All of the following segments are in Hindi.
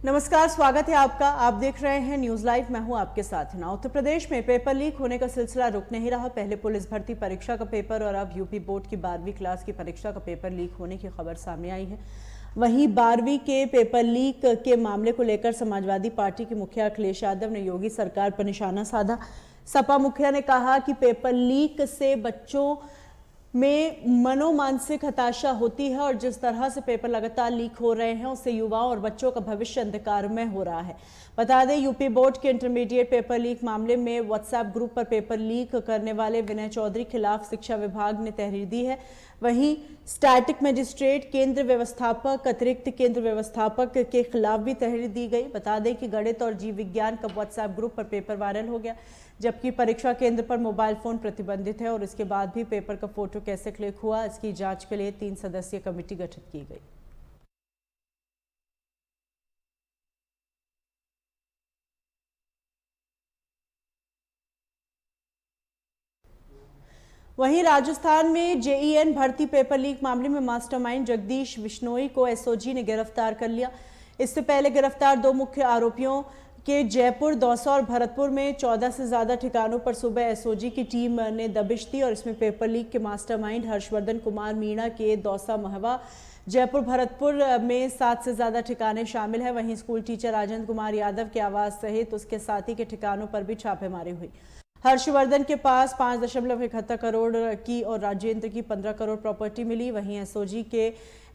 नमस्कार, स्वागत है आपका। आप देख रहे हैं न्यूज लाइव। मैं हूं आपके साथ हिना। उत्तर प्रदेश में पेपर लीक होने का सिलसिला रुक नहीं रहा। पहले पुलिस भर्ती परीक्षा का पेपर और अब यूपी बोर्ड की 12वीं क्लास की परीक्षा का पेपर लीक होने की खबर सामने आई है। वहीं 12वीं के पेपर लीक के मामले को लेकर समाजवादी पार्टी के मुखिया अखिलेश यादव ने योगी सरकार पर निशाना साधा। सपा मुखिया ने कहा कि पेपर लीक से बच्चों में मनोमानसिक हताशा होती है और जिस तरह से पेपर लगातार लीक हो रहे हैं उससे युवाओं और बच्चों का भविष्य अंधकारमय हो रहा है। बता दें, यूपी बोर्ड के इंटरमीडिएट पेपर लीक मामले में व्हाट्सएप ग्रुप पर पेपर लीक करने वाले विनय चौधरी खिलाफ शिक्षा विभाग ने तहरीर दी है। वहीं स्टैटिक मजिस्ट्रेट, केंद्र व्यवस्थापक, अतिरिक्त केंद्र व्यवस्थापक के खिलाफ भी तहरीर दी गई। बता दें कि गणित और जीव विज्ञान का व्हाट्सएप ग्रुप पर पेपर वायरल हो गया, जबकि परीक्षा केंद्र पर मोबाइल फोन प्रतिबंधित है और इसके बाद भी पेपर का फोटो कैसे क्लिक हुआ, इसकी जांच के लिए 3 सदस्यीय कमेटी गठित की गई। वहीं राजस्थान में जेईएन भर्ती पेपर लीक मामले में मास्टरमाइंड जगदीश बिश्नोई को एसओजी ने गिरफ्तार कर लिया। इससे पहले गिरफ्तार 2 मुख्य आरोपियों के जयपुर, दौसा और भरतपुर में 14 से ज्यादा ठिकानों पर सुबह एसओजी की टीम ने दबिश दी और इसमें पेपर लीक के मास्टरमाइंड हर्षवर्धन कुमार मीणा के दौसा, महवा, जयपुर, भरतपुर में 7 से ज्यादा ठिकाने शामिल है। वहीं स्कूल टीचर राजेंद्र कुमार यादव के आवास सहित उसके साथी के ठिकानों पर भी छापेमारी हुई। हर्षवर्धन के पास 5.71 करोड़ की और राजेंद्र की 15 करोड़ प्रॉपर्टी मिली। वहीं एसओजी के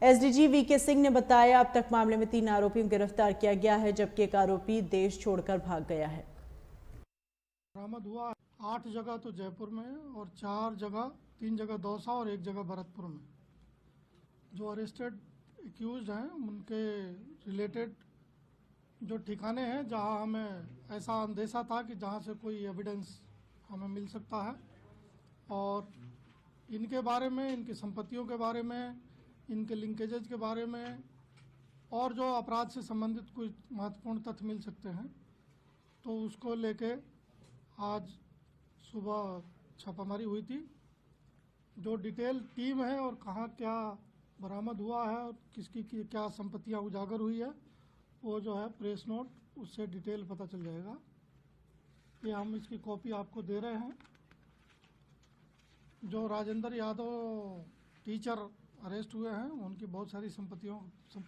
एसडीजी वीके सिंह ने बताया, अब तक मामले में 3 आरोपियों को गिरफ्तार किया गया है, जबकि एक आरोपी देश छोड़कर भाग गया है। बरामद हुआ 8 जगह तो जयपुर में और 3 जगह दौसा और 1 जगह भरतपुर में। जो अरेस्टेड एक्यूज्ड हैं उनके रिलेटेड जो ठिकाने हैं जहां हमें ऐसा अंदेशा था कि जहां से कोई एविडेंस हमें मिल सकता है, और इनके बारे में, इनकी संपत्तियों के बारे में, इनके लिंकेजेज के बारे में और जो अपराध से संबंधित कुछ महत्वपूर्ण तथ्य मिल सकते हैं, तो उसको लेके आज सुबह छापामारी हुई थी। जो डिटेल टीम है और कहाँ क्या बरामद हुआ है और किसकी क्या संपत्तियाँ उजागर हुई है, वो जो है प्रेस नोट उससे डिटेल पता चल जाएगा। ये हम इसकी कॉपी आपको दे रहे हैं। जो राजेंद्र यादव टीचर अरेस्ट हुए हैं उनकी बहुत सारी संपत्तियों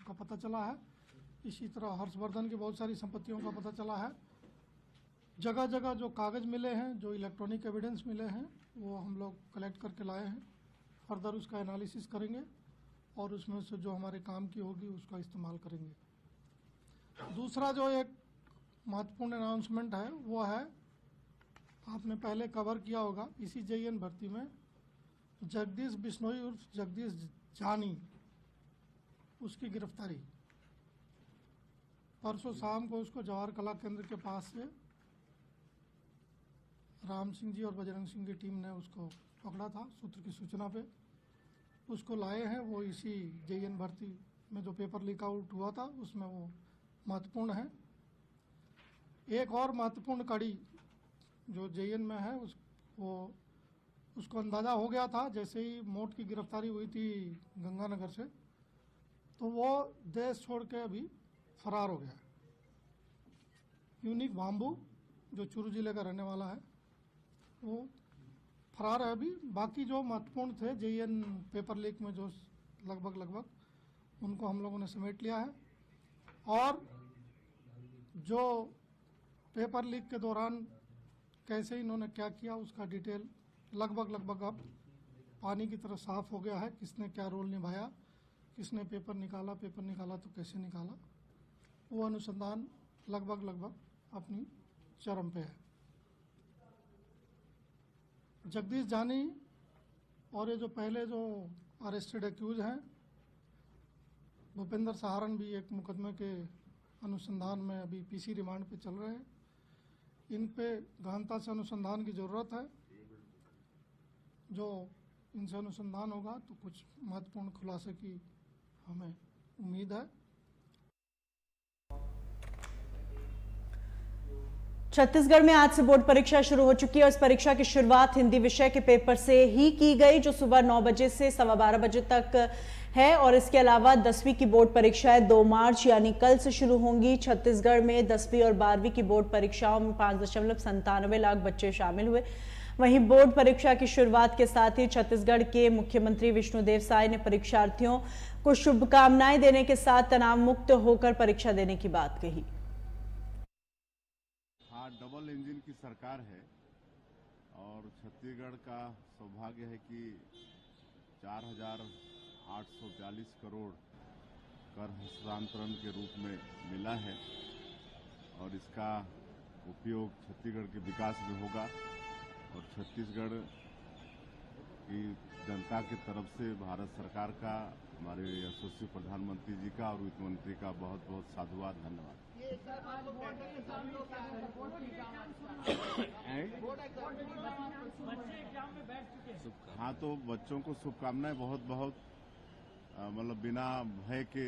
का पता चला है। इसी तरह हर्षवर्धन की बहुत सारी संपत्तियों का पता चला है। जगह जगह जो कागज़ मिले हैं, जो इलेक्ट्रॉनिक एविडेंस मिले हैं, वो हम लोग कलेक्ट करके लाए हैं। फर्दर उसका एनालिसिस करेंगे और उसमें से जो हमारे काम की होगी उसका इस्तेमाल करेंगे। दूसरा जो एक महत्वपूर्ण अनाउंसमेंट है वो है, आपने पहले कवर किया होगा, इसी जेईएन भर्ती में जगदीश बिश्नोई उर्फ जगदीश जानी, उसकी गिरफ्तारी परसों शाम को उसको जवाहर कला केंद्र के पास से राम सिंह जी और बजरंग सिंह की टीम ने उसको पकड़ा था सूत्र की सूचना पे। उसको लाए हैं। वो इसी जेईएन भर्ती में जो पेपर लीक आउट हुआ था उसमें वो महत्वपूर्ण है। एक और महत्वपूर्ण कड़ी जो जेईएन में है उसको अंदाज़ा हो गया था जैसे ही मोट की गिरफ्तारी हुई थी गंगानगर से, तो वो देश छोड़ के अभी फरार हो गया। यूनिक बाम्बू जो चूरू जिले का रहने वाला है वो फरार है अभी। बाकी जो महत्वपूर्ण थे जेईएन पेपर लीक में जो लगभग उनको हम लोगों ने समेट लिया है, और जो पेपर लीक के दौरान कैसे इन्होंने क्या किया उसका डिटेल लगभग अब पानी की तरह साफ हो गया है। किसने क्या रोल निभाया, किसने पेपर निकाला तो कैसे निकाला, वो अनुसंधान लगभग अपनी चरम पे है। जगदीश जानी और ये जो पहले जो अरेस्टेड एक्यूज हैं भूपेंद्र सहारन भी एक मुकदमे के अनुसंधान में अभी पीसी रिमांड पे चल रहे हैं। इन पे गहनता से अनुसंधान की ज़रूरत है। जो इनसे अनुसंधान होगा तो कुछ महत्वपूर्ण खुलासे की हमें उम्मीद है। छत्तीसगढ़ में आज से बोर्ड परीक्षा शुरू हो चुकी है और इस परीक्षा की शुरुआत हिंदी विषय के पेपर से ही की गई, जो सुबह 9 बजे से 12:15 बजे तक है। और इसके अलावा 10वीं की बोर्ड परीक्षाएं 2 मार्च यानी कल से शुरू होंगी। छत्तीसगढ़ में 10वीं और 12वीं की बोर्ड परीक्षाओं में 5.97 लाख बच्चे शामिल हुए। वहीं बोर्ड परीक्षा की शुरुआत के साथ ही छत्तीसगढ़ के मुख्यमंत्री विष्णुदेव साय ने परीक्षार्थियों को शुभकामनाएं देने के साथ तनाव मुक्त होकर परीक्षा देने की बात कही। हाँ, डबल इंजन की सरकार है और छत्तीसगढ़ का सौभाग्य है कि 4,842 करोड़ कर हस्तांतरण के रूप में मिला है और इसका उपयोग छत्तीसगढ़ के विकास में होगा और छत्तीसगढ़ की जनता की तरफ से भारत सरकार का, हमारे यशस्वी प्रधानमंत्री जी का और वित्त मंत्री का बहुत बहुत साधुवाद, धन्यवाद। हाँ, तो बच्चों को शुभकामनाएं बहुत बहुत, मतलब बिना भय के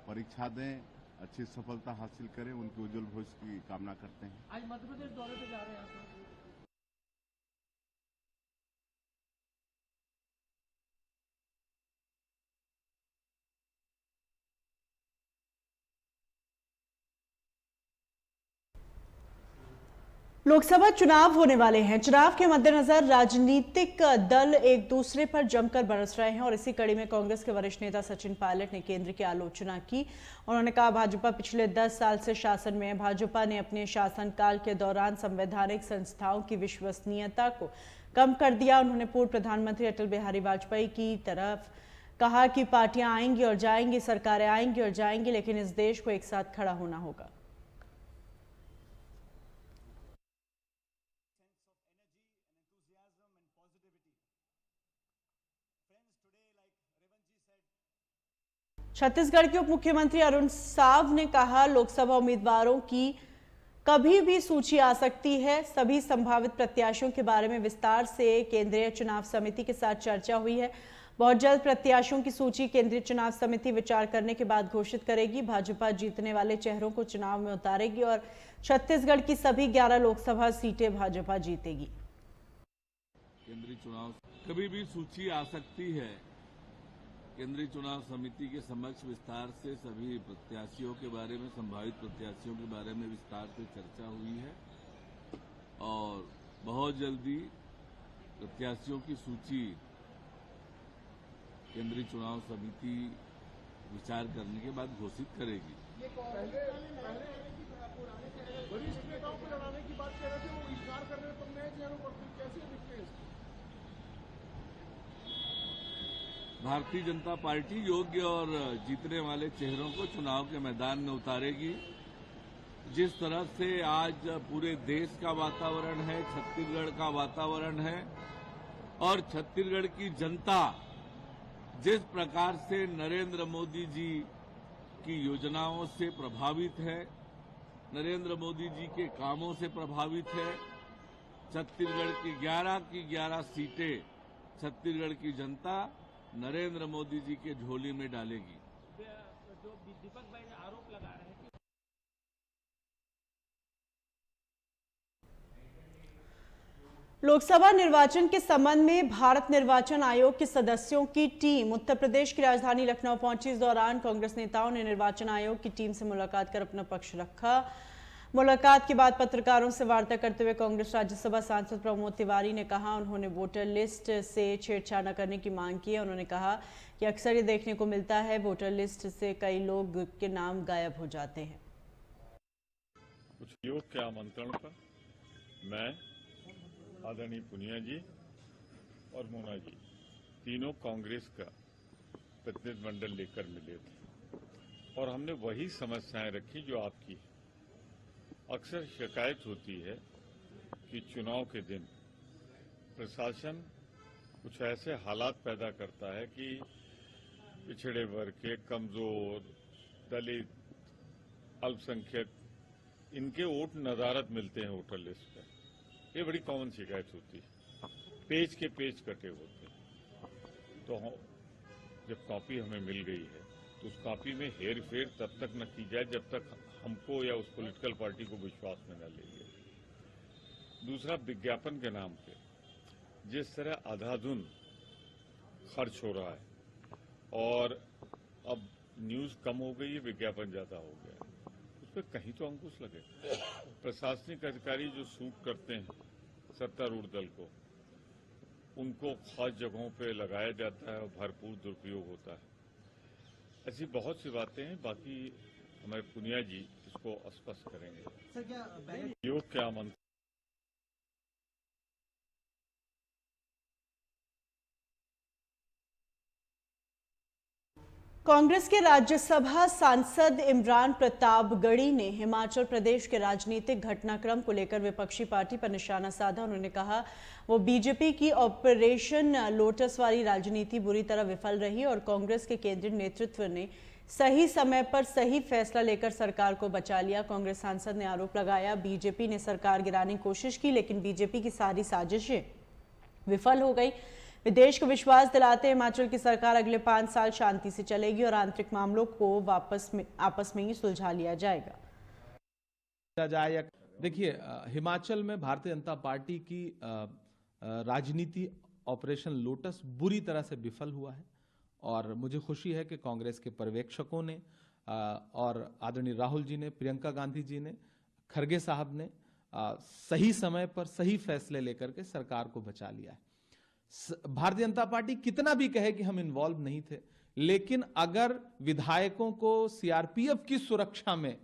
परीक्षा दें, अच्छी सफलता हासिल करें, उनके उज्जवल भविष्य की कामना करते हैं। आज मध्य प्रदेश दौरे पे जा रहे हैं आप? लोकसभा चुनाव होने वाले हैं। चुनाव के मद्देनजर राजनीतिक दल एक दूसरे पर जमकर बरस रहे हैं और इसी कड़ी में कांग्रेस के वरिष्ठ नेता सचिन पायलट ने केंद्र की आलोचना की। उन्होंने कहा, भाजपा पिछले 10 साल से शासन में है। भाजपा ने अपने शासनकाल के दौरान संवैधानिक संस्थाओं की विश्वसनीयता को कम कर दिया। उन्होंने पूर्व प्रधानमंत्री अटल बिहारी वाजपेयी की तरफ कहा कि पार्टियां आएंगी और जाएंगी, सरकारें आएंगी और जाएंगी, लेकिन इस देश को एक साथ खड़ा होना होगा। छत्तीसगढ़ के उप मुख्यमंत्री अरुण साव ने कहा, लोकसभा उम्मीदवारों की कभी भी सूची आ सकती है। सभी संभावित प्रत्याशियों के बारे में विस्तार से केंद्रीय चुनाव समिति के साथ चर्चा हुई है। बहुत जल्द प्रत्याशियों की सूची केंद्रीय चुनाव समिति विचार करने के बाद घोषित करेगी। भाजपा जीतने वाले चेहरों को चुनाव में उतारेगी और छत्तीसगढ़ की सभी 11 लोकसभा सीटें भाजपा जीतेगी। केंद्रीय चुनाव कभी भी सूची आ सकती है। केंद्रीय चुनाव समिति के समक्ष विस्तार से सभी प्रत्याशियों के बारे में, संभावित प्रत्याशियों के बारे में विस्तार से चर्चा हुई है और बहुत जल्दी प्रत्याशियों की सूची केंद्रीय चुनाव समिति विचार करने के बाद घोषित करेगी। वरिष्ठ नेताओं को लड़ाने की बात कर रहे थे, वो इनकार कर रहे, तो नए चेहरों पर कैसे दिखते हैं? भारतीय जनता पार्टी योग्य और जीतने वाले चेहरों को चुनाव के मैदान में उतारेगी। जिस तरह से आज पूरे देश का वातावरण है, छत्तीसगढ़ का वातावरण है और छत्तीसगढ़ की जनता जिस प्रकार से नरेंद्र मोदी जी की योजनाओं से प्रभावित है, नरेंद्र मोदी जी के कामों से प्रभावित है, छत्तीसगढ़ की 11 सीटें छत्तीसगढ़ की जनता नरेंद्र मोदी जी के झोली में डालेगी। जो दीपक भाई ने आरोप लगा रहे हैं कि लोकसभा निर्वाचन के संबंध में भारत निर्वाचन आयोग के सदस्यों की टीम उत्तर प्रदेश की राजधानी लखनऊ पहुंची। इस दौरान कांग्रेस नेताओं ने निर्वाचन आयोग की टीम से मुलाकात कर अपना पक्ष रखा। मुलाकात के बाद पत्रकारों से वार्ता करते हुए कांग्रेस राज्यसभा सांसद प्रमोद तिवारी ने कहा, उन्होंने वोटर लिस्ट से छेड़छाड़ न करने की मांग की है। उन्होंने कहा कि अक्सर ये देखने को मिलता है, वोटर लिस्ट से कई लोग के नाम गायब हो जाते हैं। कुछ योग के आमंत्रण पर मैं, आदरणीय पुनिया जी और मोना जी तीनों कांग्रेस का प्रतिनिधिमंडल लेकर मिले थे और हमने वही समस्याएं रखी जो आपकी है। अक्सर शिकायत होती है कि चुनाव के दिन प्रशासन कुछ ऐसे हालात पैदा करता है कि पिछड़े वर्ग के, कमजोर, दलित, अल्पसंख्यक, इनके वोट नदारद मिलते हैं वोटर लिस्ट में। ये बड़ी कॉमन शिकायत होती है। पेज के पेज कटे होते हैं। तो जब कॉपी हमें मिल गई है तो उस कॉपी में हेर फेर तब तक न की जाए जब तक हमको या उस पॉलिटिकल पार्टी को विश्वास में न ले लिया। दूसरा, विज्ञापन के नाम पे जिस तरह अंधाधुंध खर्च हो रहा है और अब न्यूज कम हो गई है, विज्ञापन ज्यादा हो गया है, उस पर कहीं तो अंकुश लगे। प्रशासनिक अधिकारी जो सूट करते हैं सत्तारूढ़ दल को, उनको खास जगहों पे लगाया जाता है और भरपूर दुरुपयोग होता है। ऐसी बहुत सी बातें हैं, बाकी हमारे पुनिया जी इसको स्पष्ट करेंगे। सर, क्या योग क्या मंत्र कांग्रेस के राज्यसभा सांसद इमरान प्रताप गढ़ी ने हिमाचल प्रदेश के राजनीतिक घटनाक्रम को लेकर विपक्षी पार्टी पर निशाना साधा। उन्होंने कहा वो बीजेपी की ऑपरेशन लोटस वाली राजनीति बुरी तरह विफल रही और कांग्रेस के केंद्रीय नेतृत्व ने सही समय पर सही फैसला लेकर सरकार को बचा लिया। कांग्रेस सांसद ने आरोप लगाया बीजेपी ने सरकार गिराने की कोशिश की, लेकिन बीजेपी की सारी साजिशें विफल हो गई। विदेश को विश्वास दिलाते हिमाचल की सरकार अगले 5 साल शांति से चलेगी और आंतरिक मामलों को आपस में ही सुलझा लिया जाएगा। देखिए, हिमाचल में भारतीय जनता पार्टी की राजनीति ऑपरेशन लोटस बुरी तरह से विफल हुआ है और मुझे खुशी है कि कांग्रेस के पर्यवेक्षकों ने और आदरणीय राहुल जी ने, प्रियंका गांधी जी ने, खरगे साहब ने सही समय पर सही फैसले लेकर के सरकार को बचा लिया है। भारतीय जनता पार्टी कितना भी कहे कि हम इन्वॉल्व नहीं थे, लेकिन अगर विधायकों को सीआरपीएफ की सुरक्षा में,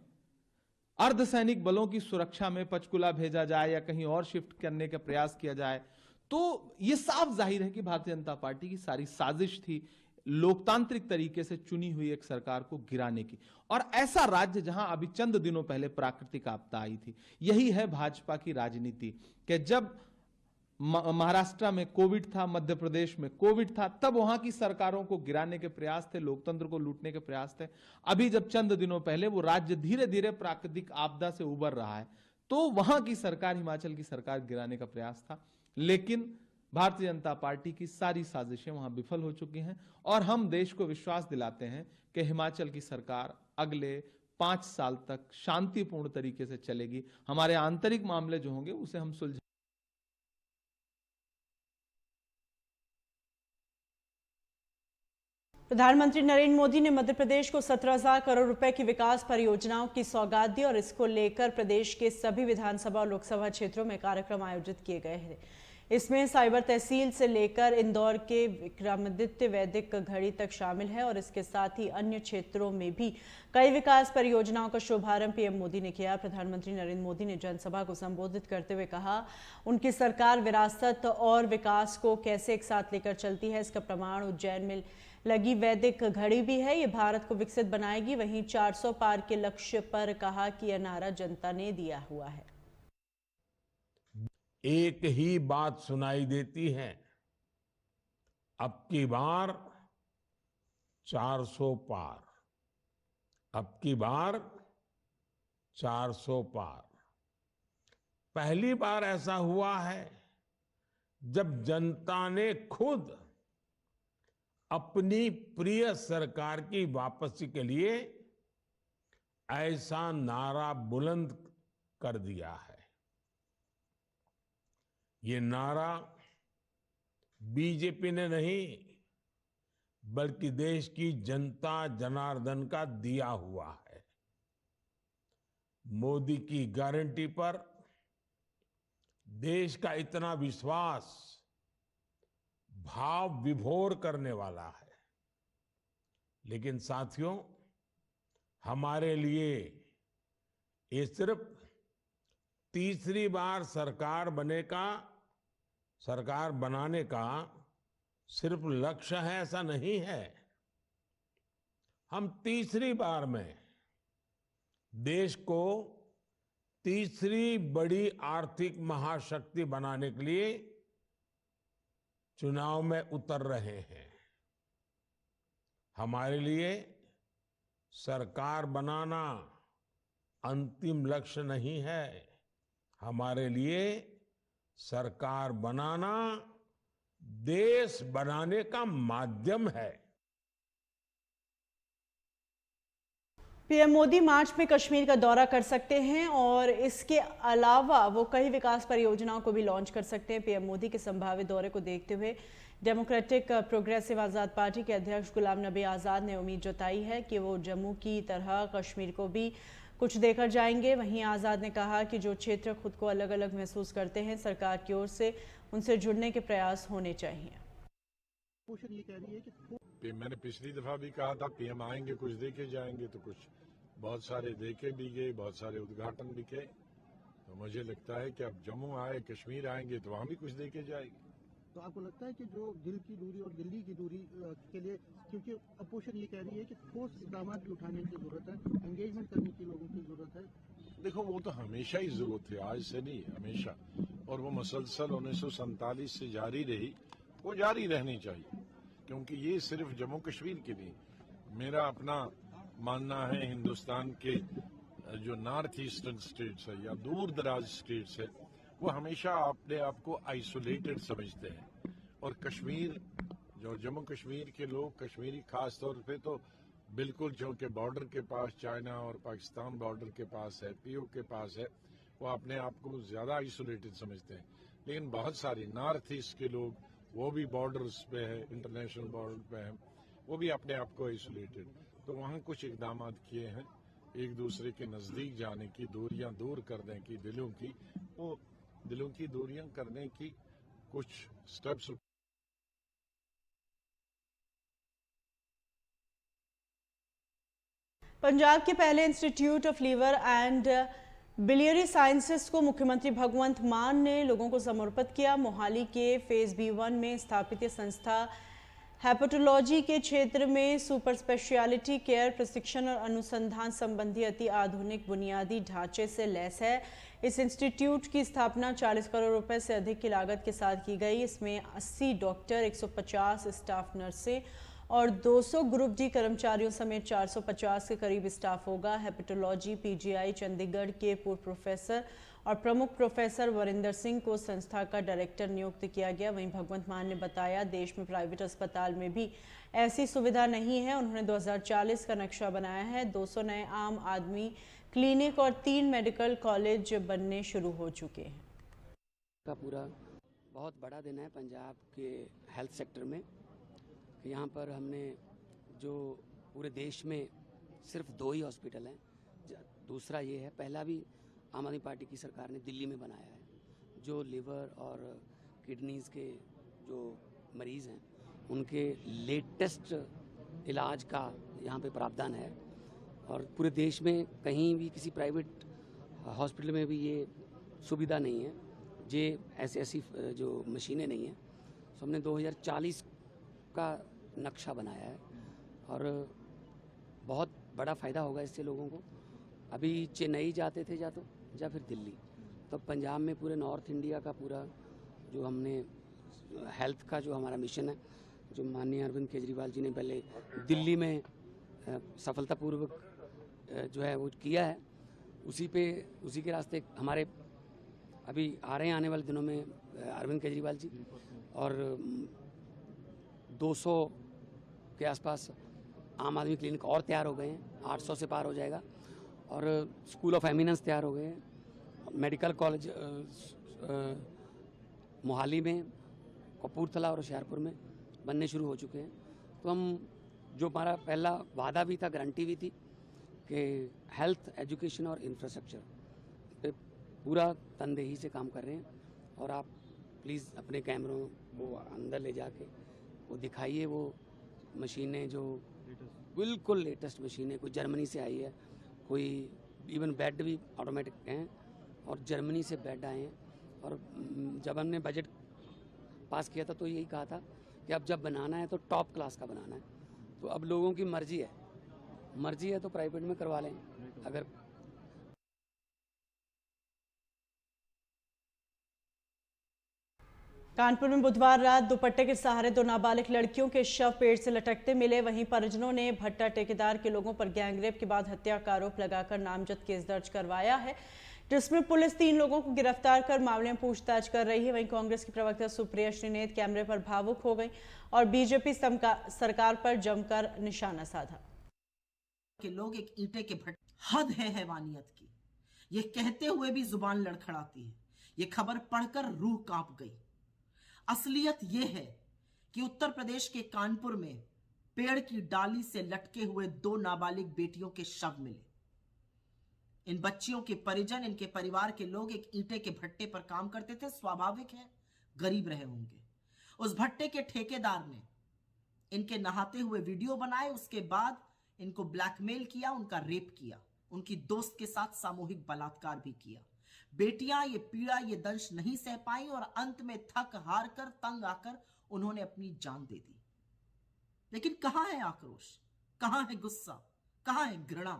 अर्धसैनिक बलों की सुरक्षा में पंचकुला भेजा जाए या कहीं और शिफ्ट करने का प्रयास किया जाए, तो यह साफ जाहिर है कि भारतीय जनता पार्टी की सारी साजिश थी लोकतांत्रिक तरीके से चुनी हुई एक सरकार को गिराने की। और ऐसा राज्य जहां अभी चंद दिनों पहले प्राकृतिक आपदा आई थी, यही है भाजपा की राजनीति कि जब महाराष्ट्र में कोविड था, मध्य प्रदेश में कोविड था, तब वहां की सरकारों को गिराने के प्रयास थे, लोकतंत्र को लूटने के प्रयास थे। अभी जब चंद दिनों पहले वो राज्य धीरे धीरे प्राकृतिक आपदा से उबर रहा है, तो वहां की सरकार, हिमाचल की सरकार गिराने का प्रयास था। लेकिन भारतीय जनता पार्टी की सारी साजिशें वहां विफल हो चुकी हैं और हम देश को विश्वास दिलाते हैं कि हिमाचल की सरकार अगले 5 साल तक शांतिपूर्ण तरीके से चलेगी। हमारे आंतरिक मामले जो होंगे उसे हम सुलझा। प्रधानमंत्री नरेंद्र मोदी ने मध्य प्रदेश को 17,000 करोड़ रुपए की विकास परियोजनाओं की सौगात दी और इसको लेकर प्रदेश के सभी विधानसभा और लोकसभा क्षेत्रों में कार्यक्रम आयोजित किए गए हैं। इसमें साइबर तहसील से लेकर इंदौर के विक्रमादित्य वैदिक घड़ी तक शामिल है और इसके साथ ही अन्य क्षेत्रों में भी कई विकास परियोजनाओं का शुभारंभ पीएम मोदी ने किया। प्रधानमंत्री नरेंद्र मोदी ने जनसभा को संबोधित करते हुए कहा, उनकी सरकार विरासत और विकास को कैसे एक साथ लेकर चलती है, इसका प्रमाण उज्जैन में लगी वैदिक घड़ी भी है। ये भारत को विकसित बनाएगी। वहीं 400 पार के लक्ष्य पर कहा कि यह नारा जनता ने दिया हुआ है। एक ही बात सुनाई देती है, अब की बार 400 पार, अब की बार 400 पार। पहली बार ऐसा हुआ है जब जनता ने खुद अपनी प्रिय सरकार की वापसी के लिए ऐसा नारा बुलंद कर दिया है। ये नारा बीजेपी ने नहीं, बल्कि देश की जनता जनार्दन का दिया हुआ है। मोदी की गारंटी पर देश का इतना विश्वास भाव विभोर करने वाला है। लेकिन साथियों, हमारे लिए ये सिर्फ तीसरी बार सरकार बनाने का सिर्फ लक्ष्य है, ऐसा नहीं है। हम तीसरी बार में देश को तीसरी बड़ी आर्थिक महाशक्ति बनाने के लिए चुनाव में उतर रहे हैं। हमारे लिए सरकार बनाना अंतिम लक्ष्य नहीं है, हमारे लिए सरकार बनाना देश बनाने का माध्यम है। पीएम मोदी मार्च में कश्मीर का दौरा कर सकते हैं और इसके अलावा वो कई विकास परियोजनाओं को भी लॉन्च कर सकते हैं। पीएम मोदी के संभावित दौरे को देखते हुए डेमोक्रेटिक प्रोग्रेसिव आज़ाद पार्टी के अध्यक्ष गुलाम नबी आज़ाद ने उम्मीद जताई है कि वो जम्मू की तरह कश्मीर को भी कुछ देकर जाएंगे। वहीं आज़ाद ने कहा कि जो क्षेत्र खुद को अलग अलग महसूस करते हैं, सरकार की ओर से उनसे जुड़ने के प्रयास होने चाहिए। ये कह रही है कि मैंने पिछली दफा भी कहा था पीएम आएंगे कुछ दे के जाएंगे, तो कुछ बहुत सारे दे के भी गए, बहुत सारे उद्घाटन भी किए। तो मुझे लगता है कि अब जम्मू आए, कश्मीर आएंगे तो वहां भी कुछ दे के जाएंगे। तो आपको लगता है कि जो दिल की दूरी और दिल्ली की दूरी के लिए, क्योंकि अपोजिशन ये कह रही है कि ठोस इकदाम भी उठाने की जरूरत है, एंगेजमेंट करने की लोगों की जरूरत है। देखो वो तो हमेशा ही जरूरत है, आज से नहीं, हमेशा, और वो मुसलसल 1947 से जारी रही, वो जारी रहनी चाहिए, क्योंकि ये सिर्फ जम्मू कश्मीर की नहीं, मेरा अपना मानना है हिंदुस्तान के जो नॉर्थ ईस्टर्न स्टेट्स है या दूर दराज स्टेट्स है, वो हमेशा अपने आप को आइसोलेटेड समझते हैं। और कश्मीर, जो जम्मू कश्मीर के लोग, कश्मीरी खास तौर पे तो बिल्कुल जो कि बॉर्डर के पास चाइना और पाकिस्तान बॉर्डर के पास है, पीओ के पास है, वो अपने आप को ज्यादा आइसोलेटेड समझते हैं। लेकिन बहुत सारे नॉर्थ ईस्ट के लोग, वो भी बॉर्डर्स पे है, इंटरनेशनल बॉर्डर पे है, वो भी अपने आप को आइसोलेटेड। तो वहाँ कुछ इकदाम किए हैं एक दूसरे के नजदीक जाने की, दूरियां दूर करने की, दिलों की दूरियां करने की कुछ स्टेप्स। पंजाब के पहले institute of liver and biliary sciences को मुख्यमंत्री भगवंत मान ने लोगों को समर्पित किया। मोहाली के फेज B1 में स्थापित ये संस्था हेपेटोलॉजी के क्षेत्र में सुपर स्पेशलिटी केयर, प्रशिक्षण और अनुसंधान संबंधी अति आधुनिक बुनियादी ढांचे से लैस है। इस इंस्टीट्यूट की स्थापना 40 करोड़ रुपए से अधिक की लागत के साथ की गई। इसमें 80 डॉक्टर, 150 स्टाफ नर्सें और 200 ग्रुप डी कर्मचारियों समेत 450 के करीब स्टाफ होगा। हेपेटोलॉजी PGI चंडीगढ़ के पूर्व प्रोफेसर और प्रमुख प्रोफेसर वरिंदर सिंह को संस्था का डायरेक्टर नियुक्त किया गया। वहीं भगवंत मान ने बताया, देश में प्राइवेट अस्पताल में भी ऐसी सुविधा नहीं है। उन्होंने 2040 का नक्शा बनाया है। 200 नए आम आदमी क्लिनिक और 3 मेडिकल कॉलेज बनने शुरू हो चुके हैं। का पूरा बहुत बड़ा दिन है पंजाब के हेल्थ सेक्टर में, कि यहाँ पर हमने जो पूरे देश में सिर्फ 2 ही हॉस्पिटल हैं। दूसरा ये है, पहला भी आम आदमी पार्टी की सरकार ने दिल्ली में बनाया है, जो लिवर और किडनीज़ के जो मरीज़ हैं उनके लेटेस्ट इलाज का यहाँ पे प्रावधान है। और पूरे देश में कहीं भी किसी प्राइवेट हॉस्पिटल में भी ये सुविधा नहीं है, ये ऐसी जो मशीनें नहीं हैं। तो हमने 2040 का नक्शा बनाया है और बहुत बड़ा फ़ायदा होगा इससे लोगों को। अभी चेन्नई जाते थे या फिर दिल्ली, तो पंजाब में पूरे नॉर्थ इंडिया का पूरा जो हमने हेल्थ का जो हमारा मिशन है, जो माननीय अरविंद केजरीवाल जी ने पहले दिल्ली में सफलतापूर्वक जो है वो किया है, उसी के रास्ते हमारे अभी आ रहे हैं आने वाले दिनों में अरविंद केजरीवाल जी। और 200 के आसपास आम आदमी क्लिनिक और तैयार हो गए हैं, 800 से पार हो जाएगा। और स्कूल ऑफ एमिनेंस तैयार हो गए हैं, मेडिकल कॉलेज मोहाली में, कपूरथला और होशियारपुर में बनने शुरू हो चुके हैं। तो हम, जो हमारा पहला वादा भी था, गारंटी भी थी कि हेल्थ, एजुकेशन और इंफ्रास्ट्रक्चर पे पूरा तनदेही से काम कर रहे हैं। और आप प्लीज़ अपने कैमरों को अंदर ले जाके वो दिखाइए, वो मशीनें जो बिल्कुल लेटेस्ट मशीनें, कोई जर्मनी से आई है, कोई इवन बेड भी ऑटोमेटिक हैं, और जर्मनी से बेड आए हैं। और जब हमने बजट पास किया था तो यही कहा था कि अब जब बनाना है तो टॉप क्लास का बनाना है। तो अब लोगों की मर्जी है तो प्राइवेट में करवा लें। अगर कानपुर में बुधवार रात दुपट्टे के सहारे 2 नाबालिग लड़कियों के शव पेड़ से लटकते मिले। वहीं परिजनों ने भट्टा ठेकेदार के लोगों पर गैंगरेप के बाद हत्या का आरोप लगाकर नामजद केस दर्ज करवाया है, जिसमें पुलिस 3 लोगों को गिरफ्तार कर मामले में पूछताछ कर रही है। वहीं कांग्रेस की प्रवक्ता सुप्रिया श्रीनेत कैमरे पर भावुक हो गई और बीजेपी सरकार पर जमकर निशाना साधा। के लोग एक ईंटे के भट्टे, हद है हैवानियत की। ये कहते हुए भी जुबान लड़खड़ाती है। ये खबर पढ़कर रूह कांप गई। असलियत ये है कि उत्तर प्रदेश के कानपुर में पेड़ की डाली से लटके हुए 2 नाबालिग बेटियों के शव मिले। इन बच्चियों के परिजन, इनके परिवार के लोग एक ईंटे के भट्टे पर काम करते थे। स्वाभाविक है गरीब रहे होंगे। उस भट्टे के ठेकेदार ने इनके नहाते हुए वीडियो बनाए, उसके बाद इनको ब्लैकमेल किया, उनका रेप किया, उनकी दोस्त के साथ सामूहिक बलात्कार भी किया। बेटियां ये पीड़ा, ये दंश नहीं सह पाई और अंत में थक हार कर, तंग आकर उन्होंने अपनी जान दे दी। लेकिन कहां है आक्रोश, कहां है गुस्सा, कहां है घृणा?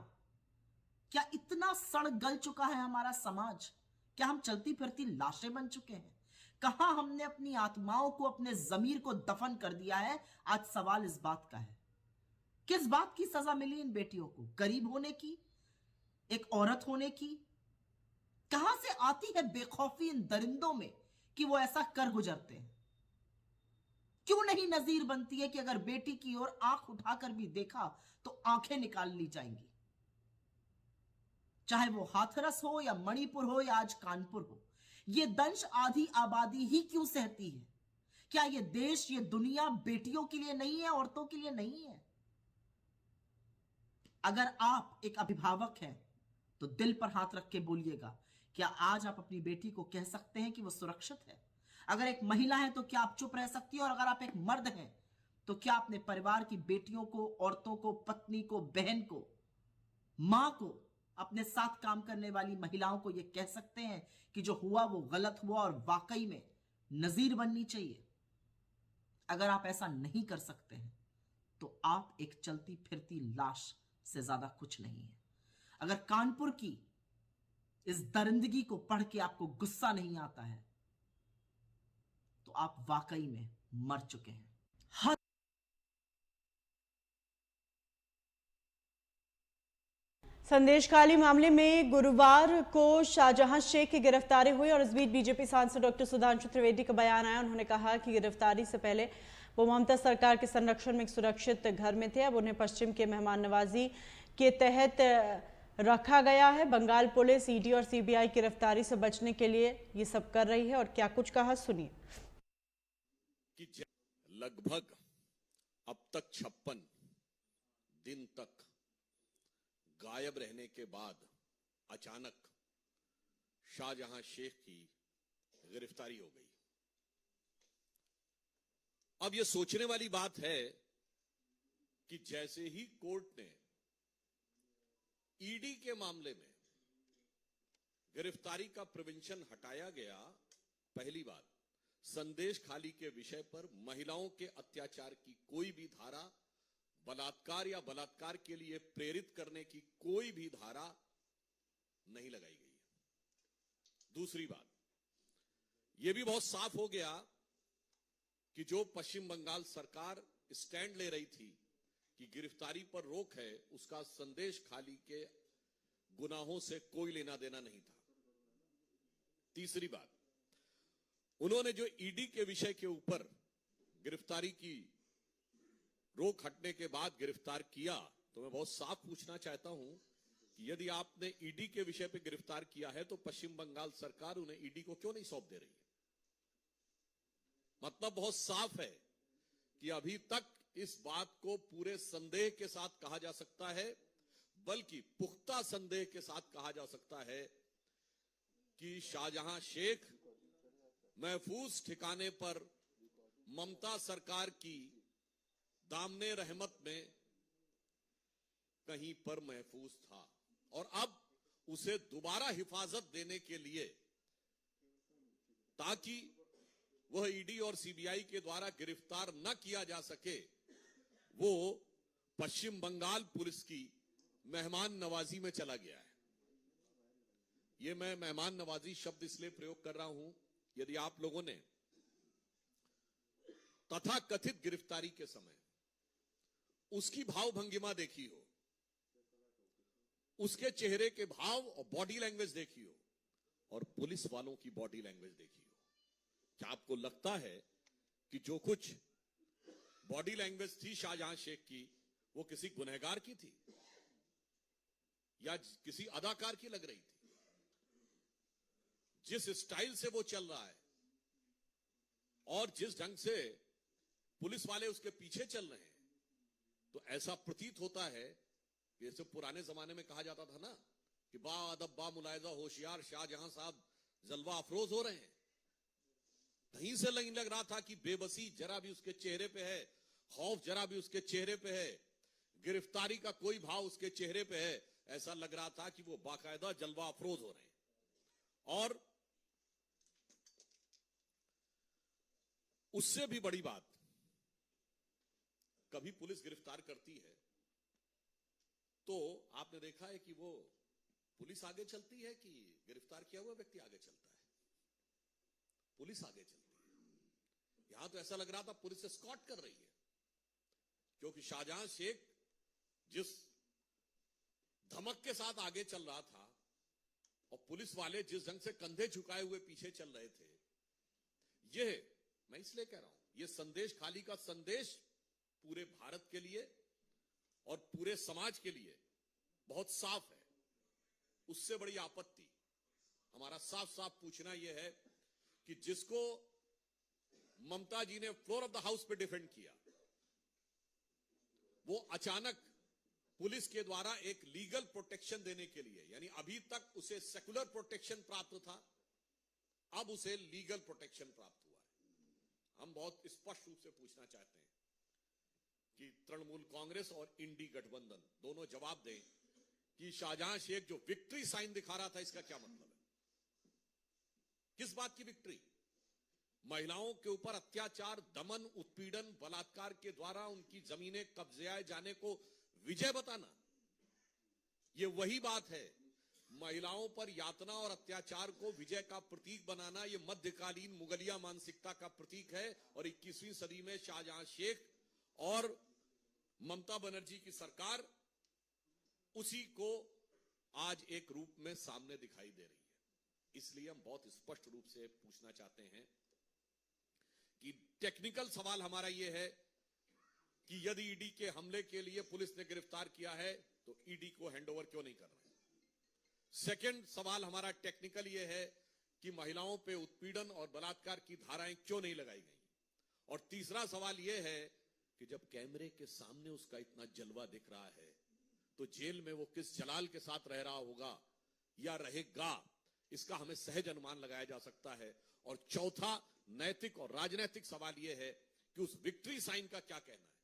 क्या इतना सड़ गल चुका है हमारा समाज? क्या हम चलती फिरती लाशें बन चुके हैं? कहां हमने अपनी आत्माओं को, अपने जमीर को दफन कर दिया है? आज सवाल इस बात का है, किस बात की सजा मिली इन बेटियों को? गरीब होने की, एक औरत होने की? कहां से आती है बेखौफी इन दरिंदों में कि वो ऐसा कर गुजरते हैं? क्यों नहीं नजीर बनती है कि अगर बेटी की ओर आंख उठाकर भी देखा तो आंखें निकाल ली जाएंगी? चाहे वो हाथरस हो या मणिपुर हो या आज कानपुर हो, ये दंश आधी आबादी ही क्यों सहती है? क्या ये देश, ये दुनिया बेटियों के लिए नहीं है, औरतों के लिए नहीं है? अगर आप एक अभिभावक हैं तो दिल पर हाथ रख के बोलिएगा, क्या आज आप अपनी बेटी को कह सकते हैं कि वो सुरक्षित है? अगर एक महिला है तो क्या आप चुप रह सकती हैं? और अगर आप एक मर्द हैं तो क्या अपने परिवार की बेटियों को, औरतों को, पत्नी को, बहन को, मां को, अपने साथ काम करने वाली महिलाओं को यह कह सकते हैं कि जो हुआ वो गलत हुआ और वाकई में नजीर बननी चाहिए? अगर आप ऐसा नहीं कर सकते हैं तो आप एक चलती फिरती लाश से ज्यादा कुछ नहीं है। अगर कानपुर की इस दरिंदगी को पढ़ के आपको गुस्सा नहीं आता है तो आप वाकई में मर चुके हैं। संदेशखाली मामले में गुरुवार को शाहजहां शेख की गिरफ्तारी हुई और इस बीच बीजेपी सांसद डॉक्टर सुधांशु त्रिवेदी का बयान आया। उन्होंने कहा कि गिरफ्तारी से पहले वो ममता सरकार के संरक्षण में एक सुरक्षित घर में थे, अब उन्हें पश्चिम के मेहमान नवाजी के तहत रखा गया है। बंगाल पुलिस, ईडी और सीबीआई की गिरफ्तारी से बचने के लिए ये सब कर रही है और क्या कुछ कहा, सुनिए। कि लगभग अब तक 56 दिन तक गायब रहने के बाद अचानक शाहजहां शेख की गिरफ्तारी हो गई। अब यह सोचने वाली बात है कि जैसे ही कोर्ट ने ईडी के मामले में गिरफ्तारी का प्रोविजन हटाया गया, पहली बात संदेश खाली के विषय पर महिलाओं के अत्याचार की कोई भी धारा, बलात्कार या बलात्कार के लिए प्रेरित करने की कोई भी धारा नहीं लगाई गई है। दूसरी बात, यह भी बहुत साफ हो गया कि जो पश्चिम बंगाल सरकार स्टैंड ले रही थी कि गिरफ्तारी पर रोक है, उसका संदेश खाली के गुनाहों से कोई लेना देना नहीं था। तीसरी बात, उन्होंने जो ईडी के विषय के ऊपर गिरफ्तारी की रोक हटने के बाद गिरफ्तार किया, तो मैं बहुत साफ पूछना चाहता हूं कि यदि आपने ईडी के विषय पर गिरफ्तार किया है तो पश्चिम बंगाल सरकार उन्हें ईडी को क्यों नहीं सौंप दे रही है? मतलब बहुत साफ है कि अभी तक इस बात को पूरे संदेह के साथ कहा जा सकता है, बल्कि पुख्ता संदेह के साथ कहा जा सकता है कि शाहजहां शेख महफूज ठिकाने पर ममता सरकार की दामने रहमत में कहीं पर महफूज था और अब उसे दोबारा हिफाजत देने के लिए, ताकि वह ईडी और सीबीआई के द्वारा गिरफ्तार न किया जा सके, वो पश्चिम बंगाल पुलिस की मेहमान नवाजी में चला गया है। ये मैं मेहमान नवाजी शब्द इसलिए प्रयोग कर रहा हूं, यदि आप लोगों ने तथाकथित गिरफ्तारी के समय उसकी भाव भंगिमा देखी हो, उसके चेहरे के भाव और बॉडी लैंग्वेज देखी हो, और पुलिस वालों की बॉडी लैंग्वेज देखी हो, क्या आपको लगता है कि जो कुछ बॉडी लैंग्वेज थी शाहजहां शेख की, वो किसी गुनहगार की थी या किसी अदाकार की लग रही थी? जिस स्टाइल से वो चल रहा है और जिस ढंग से पुलिस वाले उसके पीछे चल रहे हैं, तो ऐसा प्रतीत होता है कि जैसे पुराने जमाने में कहा जाता था ना कि बा अदब बा मुलायजा होशियार शाहजहां साहब जलवा अफरोज हो रहे हैं। कहीं से नहीं लग रहा था कि बेबसी जरा भी उसके चेहरे पे है, खौफ जरा भी उसके चेहरे पे है, गिरफ्तारी का कोई भाव उसके चेहरे पे है। ऐसा लग रहा था कि वो बाकायदा जलवा अफरोज हो रहे हैं। और उससे भी बड़ी बात, कभी पुलिस गिरफ्तार करती है तो आपने देखा है कि वो पुलिस आगे चलती है कि गिरफ्तार किया हुआ व्यक्ति आगे चलता है? पुलिस आगे चलती है। यहां तो ऐसा लग रहा था पुलिस एस्कॉर्ट कर रही है, क्योंकि शाहजहां शेख जिस धमक के साथ आगे चल रहा था और पुलिस वाले जिस ढंग से कंधे झुकाए हुए पीछे चल रहे थे, यह मैं इसलिए कह रहा हूं, यह संदेश खाली का संदेश पूरे भारत के लिए और पूरे समाज के लिए बहुत साफ है। उससे बड़ी आपत्ति हमारा साफ साफ पूछना यह है कि जिसको ममता जी ने फ्लोर ऑफ द हाउस पे डिफेंड किया, वो अचानक पुलिस के द्वारा एक लीगल प्रोटेक्शन देने के लिए, यानी अभी तक उसे सेकुलर प्रोटेक्शन प्राप्त था, अब उसे लीगल प्रोटेक्शन प्राप्त हुआ है। हम बहुत स्पष्ट रूप से पूछना चाहते हैं कि तृणमूल कांग्रेस और इंडी गठबंधन दोनों जवाब दें कि शाहजहां शेख जो विक्ट्री साइन दिखा रहा था, इसका क्या मतलब है? किस बात की विक्ट्री? महिलाओं के ऊपर अत्याचार, दमन, उत्पीड़न, बलात्कार के द्वारा उनकी जमीनें कब्जे जाने को विजय बताना, यह वही बात है। महिलाओं पर यातना और अत्याचार को विजय का प्रतीक बनाना, यह मध्यकालीन मुगलिया मानसिकता का प्रतीक है। और 21वीं सदी में शाहजहां शेख और ममता बनर्जी की सरकार उसी को आज एक रूप में सामने दिखाई दे रही है। इसलिए हम बहुत स्पष्ट रूप से पूछना चाहते हैं कि टेक्निकल सवाल हमारा यह है कि यदि ईडी के हमले के लिए पुलिस ने गिरफ्तार किया है तो ईडी को हैंडओवर क्यों नहीं कर रहे? सेकंड सवाल हमारा टेक्निकल यह है कि महिलाओं पे उत्पीड़न और बलात्कार की धाराएं क्यों नहीं लगाई गई? और तीसरा सवाल यह है कि जब कैमरे के सामने उसका इतना जलवा दिख रहा है तो जेल में वो किस जलाल के साथ रह रहा होगा या रहेगा, इसका हमें सहज अनुमान लगाया जा सकता है। और चौथा नैतिक और राजनैतिक सवाल यह है कि उस विक्ट्री साइन का क्या कहना है?